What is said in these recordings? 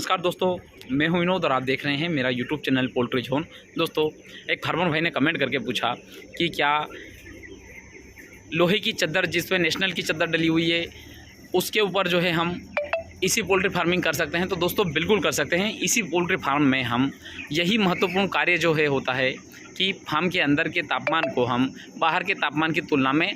नमस्कार दोस्तों, मैं हूं विनोद और आप देख रहे हैं मेरा यूट्यूब चैनल पोल्ट्री जोन। दोस्तों, एक फार्मर भाई ने कमेंट करके पूछा कि क्या लोहे की चद्दर जिस पे नेशनल की चद्दर डली हुई है उसके ऊपर जो है हम इसी पोल्ट्री फार्मिंग कर सकते हैं। तो दोस्तों बिल्कुल कर सकते हैं। इसी पोल्ट्री फार्म में हम यही महत्वपूर्ण कार्य जो है होता है कि फार्म के अंदर के तापमान को हम बाहर के तापमान की तुलना में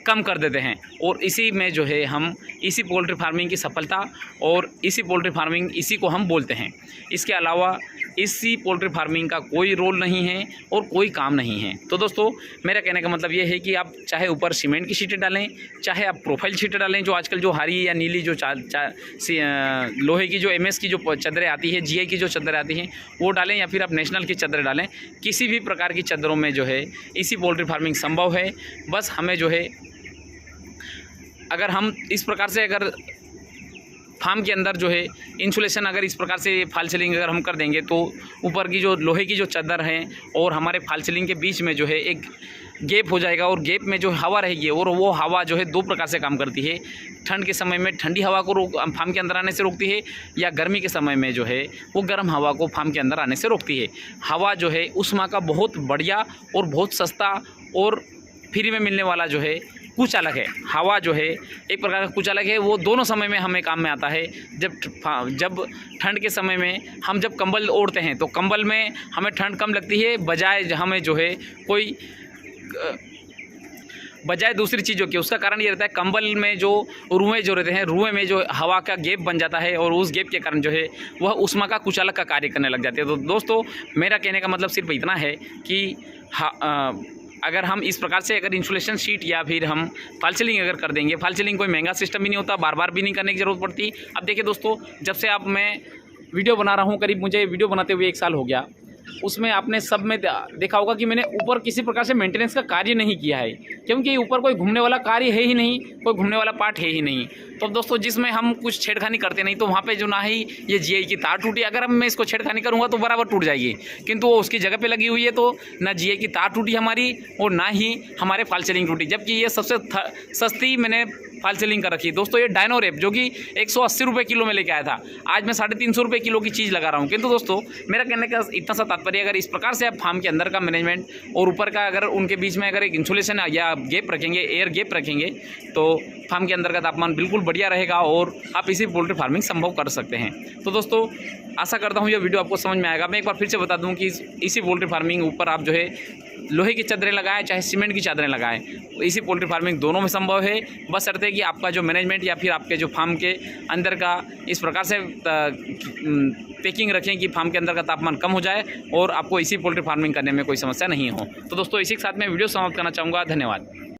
कम कर देते हैं और इसी में जो है हम इसी पोल्ट्री फार्मिंग की सफलता और इसी पोल्ट्री फार्मिंग इसी को हम बोलते हैं। इसके अलावा इसी पोल्ट्री फार्मिंग का कोई रोल नहीं है और कोई काम नहीं है। तो दोस्तों मेरा कहने का मतलब ये है कि आप चाहे ऊपर सीमेंट की शीटें डालें, चाहे आप प्रोफाइल शीटें डालें, जो आजकल जो हरी या नीली जो लोहे की जो एमएस की जो चद्दरें आती है, जीआई की जो चद्दरें आती हैं वो डालें, या फिर आप नेशनल की चद्दरें डालें। किसी भी प्रकार की चद्दरों में जो है इसी पोल्ट्री फार्मिंग संभव है। बस हमें जो है अगर हम इस प्रकार से अगर फार्म के अंदर जो है इंसुलेशन अगर इस प्रकार से फॉल सीलिंग अगर हम कर देंगे तो ऊपर की जो लोहे की जो चद्दर है और हमारे फॉल सीलिंग के बीच में जो है एक गैप हो जाएगा और गैप में जो हवा रहेगी और वो हवा जो है दो प्रकार से काम करती है। ठंड के समय में ठंडी हवा को फार्म के अंदर आने से रोकती है, या गर्मी के समय में जो है वो गर्म हवा को फार्म के अंदर आने से रोकती है। हवा जो है ऊष्मा का बहुत बढ़िया और बहुत सस्ता और फ्री में मिलने वाला जो है कुचालक है। हवा जो है एक प्रकार का कुचालक है, वो दोनों समय में हमें काम में आता है। जब ठंड के समय में हम जब कंबल ओढ़ते हैं तो कंबल में हमें ठंड कम लगती है, हमें जो है कोई बजाय दूसरी चीज़ों की। उसका कारण ये रहता है कंबल में जो रुएँ जो रहते हैं, रुएँ में जो हवा का गैप बन जाता है और उस गैप के कारण जो है वह ऊष्मा का कुचालक का कार्य करने लग जाते हैं। तो दोस्तों मेरा कहने का मतलब सिर्फ इतना है कि अगर हम इस प्रकार से अगर इंसुलेशन शीट या फिर हम फॉल सीलिंग अगर कर देंगे, फॉल सीलिंग कोई महंगा सिस्टम भी नहीं होता, बार बार भी नहीं करने की ज़रूरत पड़ती। अब देखिए दोस्तों, जब से अब मैं वीडियो बना रहा हूँ, करीब मुझे वीडियो बनाते हुए 1 साल हो गया, उसमें आपने सब में देखा होगा कि मैंने ऊपर किसी प्रकार से मेंटेनेंस का कार्य नहीं किया है, क्योंकि ऊपर कोई घूमने वाला कार्य है ही नहीं, कोई घूमने वाला पार्ट है ही नहीं। तो दोस्तों जिसमें हम कुछ छेड़खानी करते नहीं, तो वहाँ पे जो ना ही ये जीआई की तार टूटी, अगर मैं इसको छेड़खानी करूँगा तो बराबर टूट जाएगी, किंतु वो उसकी जगह पे लगी हुई है तो ना जीआई की तार टूटी हमारी और ना ही हमारे फॉल सीलिंग टूटी। जबकि ये सबसे सस्ती मैंने फॉल सीलिंग कर रखी है दोस्तों, ये डायनोरेप जो कि 180 रुपये किलो में लेके आया था, आज मैं 350 रुपये किलो की चीज़ लगा रहा हूँ। किंतु दोस्तों मेरा कहने का इतना सा तात्पर्य, अगर इस प्रकार से आप फार्म के अंदर का मैनेजमेंट और ऊपर का अगर उनके बीच में अगर एक इंसुलेशन या गैप रखेंगे, एयर गैप रखेंगे, तो फार्म के अंदर का तापमान बिल्कुल बढ़िया रहेगा और आप इसी पोल्ट्री फार्मिंग संभव कर सकते हैं। तो दोस्तों आशा करता हूँ यह वीडियो आपको समझ में आएगा। मैं एक बार फिर से बता दूँ कि इसी पोल्ट्री फार्मिंग ऊपर आप जो है लोहे की चादरें लगाएं चाहे सीमेंट की चादरें लगाएं, इसी पोल्ट्री फार्मिंग दोनों में संभव है। बस शर्त है कि आपका जो मैनेजमेंट या फिर आपके जो फार्म के अंदर का इस प्रकार से पैकिंग रखें कि फार्म के अंदर का तापमान कम हो जाए और आपको इसी पोल्ट्री फार्मिंग करने में कोई समस्या नहीं हो। तो दोस्तों इसी के साथ मैं वीडियो समाप्त करना चाहूँगा। धन्यवाद।